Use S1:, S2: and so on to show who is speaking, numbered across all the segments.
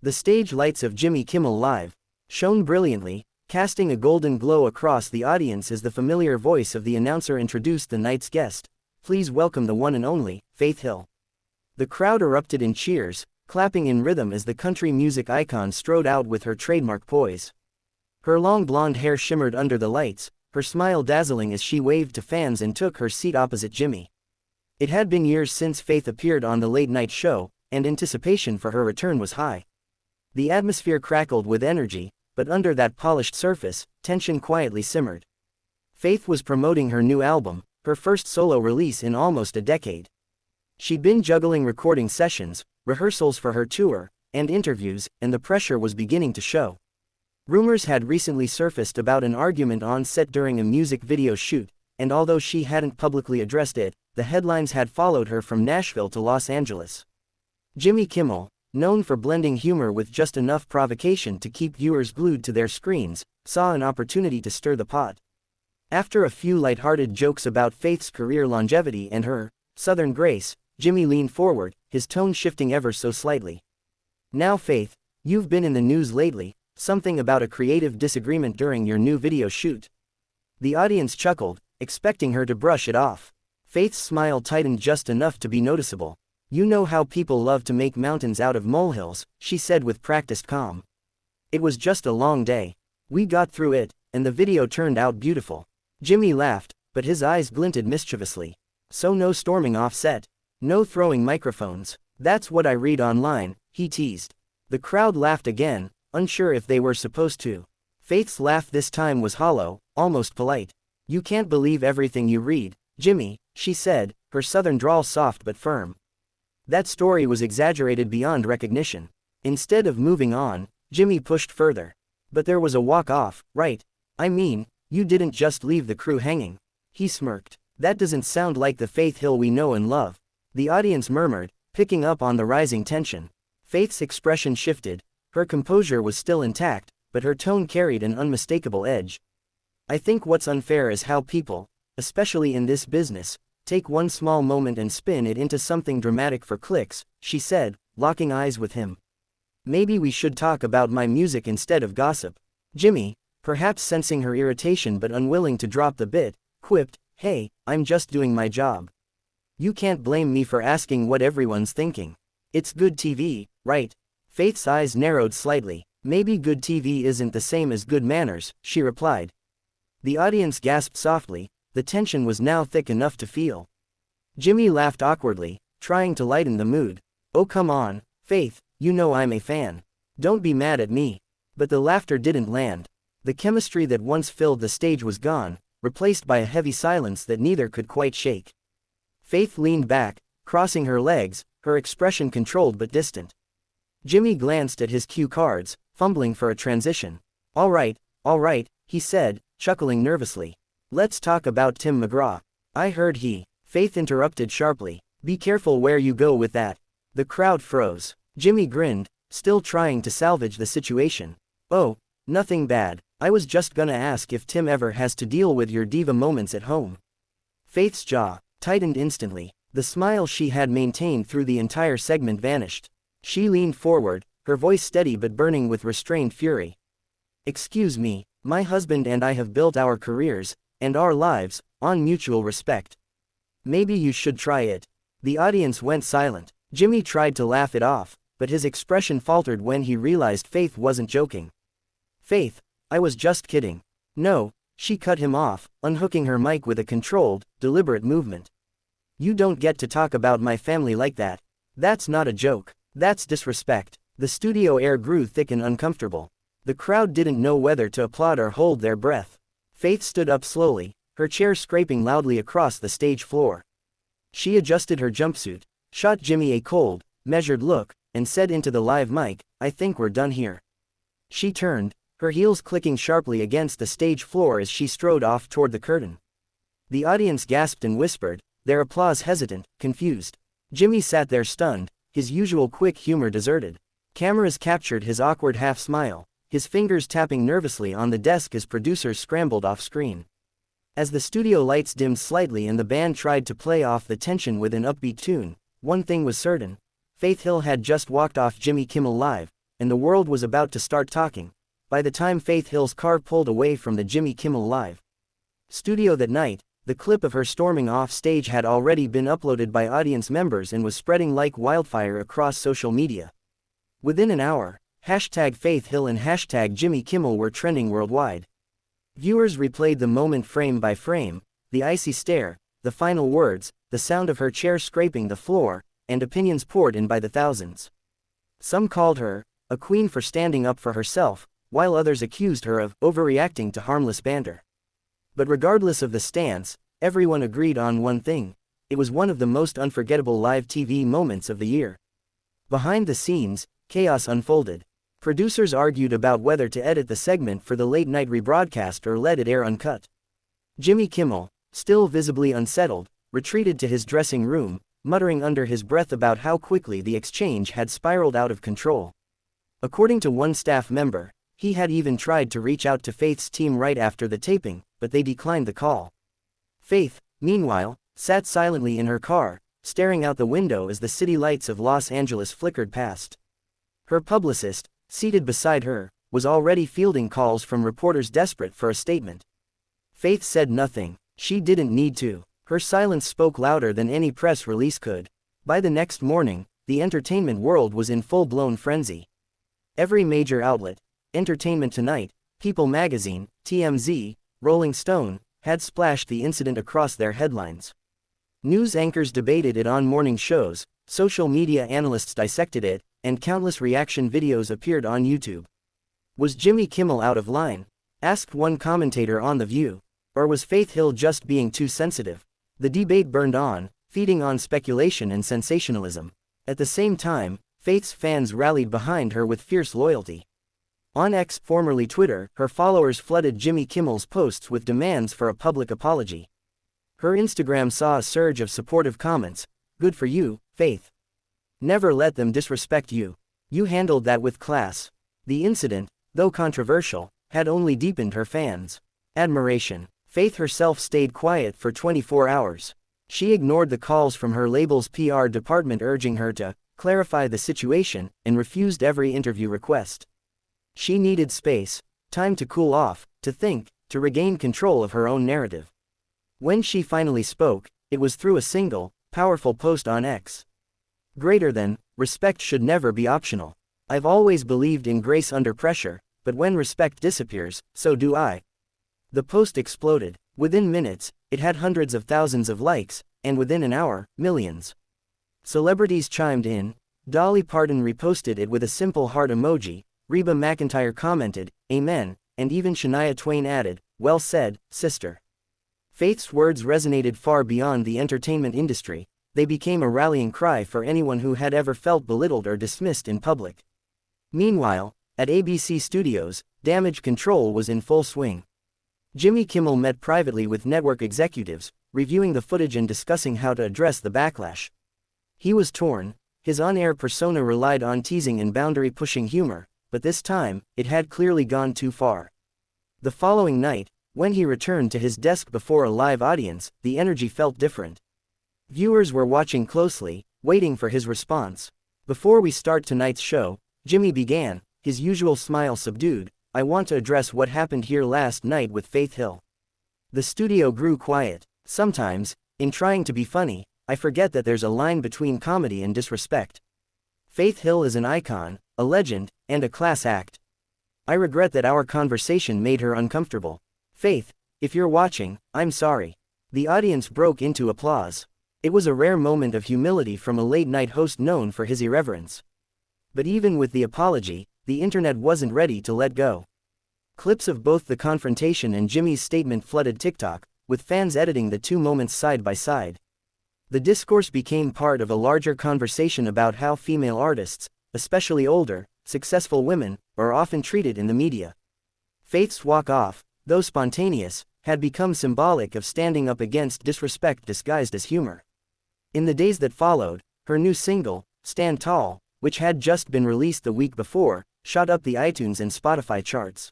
S1: The stage lights of Jimmy Kimmel Live shone brilliantly, casting a golden glow across the audience as the familiar voice of the announcer introduced the night's guest. Please welcome the one and only, Faith Hill. The crowd erupted in cheers, clapping in rhythm as the country music icon strode out with her trademark poise. Her long blonde hair shimmered under the lights, her smile dazzling as she waved to fans and took her seat opposite Jimmy. It had been years since Faith appeared on the late-night show, and anticipation for her return was high. The atmosphere crackled with energy, but under that polished surface, tension quietly simmered. Faith was promoting her new album, her first solo release in almost a decade. She'd been juggling recording sessions, rehearsals for her tour, and interviews, and the pressure was beginning to show. Rumors had recently surfaced about an argument on set during a music video shoot, and although she hadn't publicly addressed it, the headlines had followed her from Nashville to Los Angeles. Jimmy Kimmel, known for blending humor with just enough provocation to keep viewers glued to their screens, saw an opportunity to stir the pot. After a few lighthearted jokes about Faith's career longevity and her southern grace, Jimmy leaned forward, his tone shifting ever so slightly. Now Faith, you've been in the news lately, something about a creative disagreement during your new video shoot. The audience chuckled, expecting her to brush it off. Faith's smile tightened just enough to be noticeable. You know how people love to make mountains out of molehills, she said with practiced calm. It was just a long day. We got through it, and the video turned out beautiful. Jimmy laughed, but his eyes glinted mischievously. So no storming off set. No throwing microphones. That's what I read online, he teased. The crowd laughed again, unsure if they were supposed to. Faith's laugh this time was hollow, almost polite. You can't believe everything you read, Jimmy, she said, her southern drawl soft but firm. That story was exaggerated beyond recognition. Instead of moving on, Jimmy pushed further. But there was a walk-off, right? I mean, you didn't just leave the crew hanging. He smirked. That doesn't sound like the Faith Hill we know and love. The audience murmured, picking up on the rising tension. Faith's expression shifted. Her composure was still intact, but her tone carried an unmistakable edge. I think what's unfair is how people, especially in this business, take one small moment and spin it into something dramatic for clicks, she said, locking eyes with him. Maybe we should talk about my music instead of gossip. Jimmy, perhaps sensing her irritation but unwilling to drop the bit, quipped, hey, I'm just doing my job. You can't blame me for asking what everyone's thinking. It's good TV, right? Faith's eyes narrowed slightly. Maybe good TV isn't the same as good manners, she replied. The audience gasped softly, the tension was now thick enough to feel. Jimmy laughed awkwardly, trying to lighten the mood. Oh come on, Faith, you know I'm a fan. Don't be mad at me. But the laughter didn't land. The chemistry that once filled the stage was gone, replaced by a heavy silence that neither could quite shake. Faith leaned back, crossing her legs, her expression controlled but distant. Jimmy glanced at his cue cards, fumbling for a transition. All right, he said, chuckling nervously. Let's talk about Tim McGraw. I heard he. Faith interrupted sharply. Be careful where you go with that. The crowd froze. Jimmy grinned, still trying to salvage the situation. Oh, nothing bad. I was just gonna ask if Tim ever has to deal with your diva moments at home. Faith's jaw tightened instantly. The smile she had maintained through the entire segment vanished. She leaned forward, her voice steady but burning with restrained fury. Excuse me, my husband and I have built our careers, and our lives, on mutual respect. Maybe you should try it. The audience went silent. Jimmy tried to laugh it off, but his expression faltered when he realized Faith wasn't joking. Faith, I was just kidding. No, she cut him off, unhooking her mic with a controlled, deliberate movement. You don't get to talk about my family like that. That's not a joke. That's disrespect. The studio air grew thick and uncomfortable. The crowd didn't know whether to applaud or hold their breath. Faith stood up slowly, her chair scraping loudly across the stage floor. She adjusted her jumpsuit, shot Jimmy a cold, measured look, and said into the live mic, I think we're done here. She turned, her heels clicking sharply against the stage floor as she strode off toward the curtain. The audience gasped and whispered, their applause hesitant, confused. Jimmy sat there stunned, his usual quick humor deserted. Cameras captured his awkward half-smile, his fingers tapping nervously on the desk as producers scrambled off-screen. As the studio lights dimmed slightly and the band tried to play off the tension with an upbeat tune, one thing was certain. Faith Hill had just walked off Jimmy Kimmel Live, and the world was about to start talking, by the time Faith Hill's car pulled away from the Jimmy Kimmel Live studio that night. The clip of her storming off stage had already been uploaded by audience members and was spreading like wildfire across social media. Within an hour, hashtag Faith Hill and hashtag Jimmy Kimmel were trending worldwide. Viewers replayed the moment frame by frame, the icy stare, the final words, the sound of her chair scraping the floor, and opinions poured in by the thousands. Some called her a queen for standing up for herself, while others accused her of overreacting to harmless banter. But regardless of the stance, everyone agreed on one thing: it was one of the most unforgettable live TV moments of the year. Behind the scenes, chaos unfolded. Producers argued about whether to edit the segment for the late-night rebroadcast or let it air uncut. Jimmy Kimmel, still visibly unsettled, retreated to his dressing room, muttering under his breath about how quickly the exchange had spiraled out of control. According to one staff member, he had even tried to reach out to Faith's team right after the taping, but they declined the call. Faith, meanwhile, sat silently in her car, staring out the window as the city lights of Los Angeles flickered past. Her publicist, seated beside her, was already fielding calls from reporters desperate for a statement. Faith said nothing. She didn't need to. Her silence spoke louder than any press release could. By the next morning, the entertainment world was in full-blown frenzy. Every major outlet, Entertainment Tonight, People Magazine, TMZ, Rolling Stone, had splashed the incident across their headlines. News anchors debated it on morning shows, social media analysts dissected it, and countless reaction videos appeared on YouTube. Was Jimmy Kimmel out of line? Asked one commentator on The View. Or was Faith Hill just being too sensitive? The debate burned on, feeding on speculation and sensationalism. At the same time, Faith's fans rallied behind her with fierce loyalty. On X, formerly Twitter, her followers flooded Jimmy Kimmel's posts with demands for a public apology. Her Instagram saw a surge of supportive comments. "Good for you, Faith. Never let them disrespect you. You handled that with class." The incident, though controversial, had only deepened her fans' admiration. Faith herself stayed quiet for 24 hours. She ignored the calls from her label's PR department urging her to clarify the situation, and refused every interview request. She needed space, time to cool off, to think, to regain control of her own narrative. When she finally spoke, it was through a single, powerful post on X. Greater than, respect should never be optional. I've always believed in grace under pressure, but when respect disappears, so do I. The post exploded. Within minutes, it had hundreds of thousands of likes, and within an hour, millions. Celebrities chimed in. Dolly Parton reposted it with a simple heart emoji. Reba McEntire commented, "Amen," and even Shania Twain added, "Well said, sister." Faith's words resonated far beyond the entertainment industry. They became a rallying cry for anyone who had ever felt belittled or dismissed in public. Meanwhile, at ABC Studios, damage control was in full swing. Jimmy Kimmel met privately with network executives, reviewing the footage and discussing how to address the backlash. He was torn. His on-air persona relied on teasing and boundary-pushing humor, but this time, it had clearly gone too far. The following night, when he returned to his desk before a live audience, the energy felt different. Viewers were watching closely, waiting for his response. "Before we start tonight's show," Jimmy began, his usual smile subdued, "I want to address what happened here last night with Faith Hill." The studio grew quiet. Sometimes, in trying to be funny, I forget that there's a line between comedy and disrespect. Faith Hill is an icon, a legend, and a class act. I regret that our conversation made her uncomfortable. Faith, if you're watching, I'm sorry. The audience broke into applause. It was a rare moment of humility from a late-night host known for his irreverence. But even with the apology, the internet wasn't ready to let go. Clips of both the confrontation and Jimmy's statement flooded TikTok, with fans editing the two moments side by side. The discourse became part of a larger conversation about how female artists, especially older, successful women, are often treated in the media. Faith's walk-off, though spontaneous, had become symbolic of standing up against disrespect disguised as humor. In the days that followed, her new single, Stand Tall, which had just been released the week before, shot up the iTunes and Spotify charts.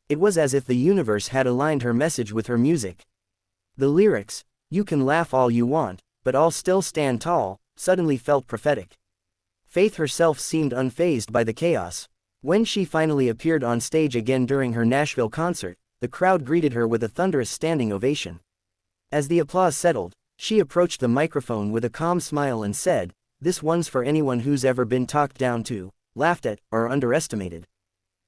S1: It was as if the universe had aligned her message with her music. The lyrics, "You can laugh all you want, but I'll still stand tall," suddenly felt prophetic. Faith herself seemed unfazed by the chaos. When she finally appeared on stage again during her Nashville concert, the crowd greeted her with a thunderous standing ovation. As the applause settled, she approached the microphone with a calm smile and said, "This one's for anyone who's ever been talked down to, laughed at, or underestimated.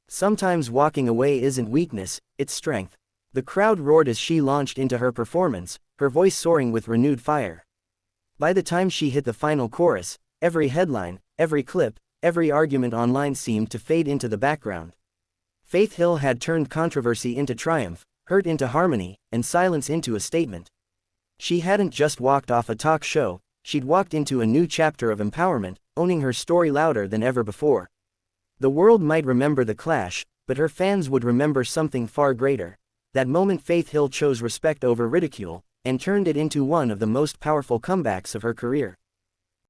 S1: Sometimes walking away isn't weakness, it's strength." The crowd roared as she launched into her performance, her voice soaring with renewed fire. By the time she hit the final chorus, every headline, every clip, every argument online seemed to fade into the background. Faith Hill had turned controversy into triumph, hurt into harmony, and silence into a statement. She hadn't just walked off a talk show, she'd walked into a new chapter of empowerment, owning her story louder than ever before. The world might remember the clash, but her fans would remember something far greater. That moment Faith Hill chose respect over ridicule, and turned it into one of the most powerful comebacks of her career.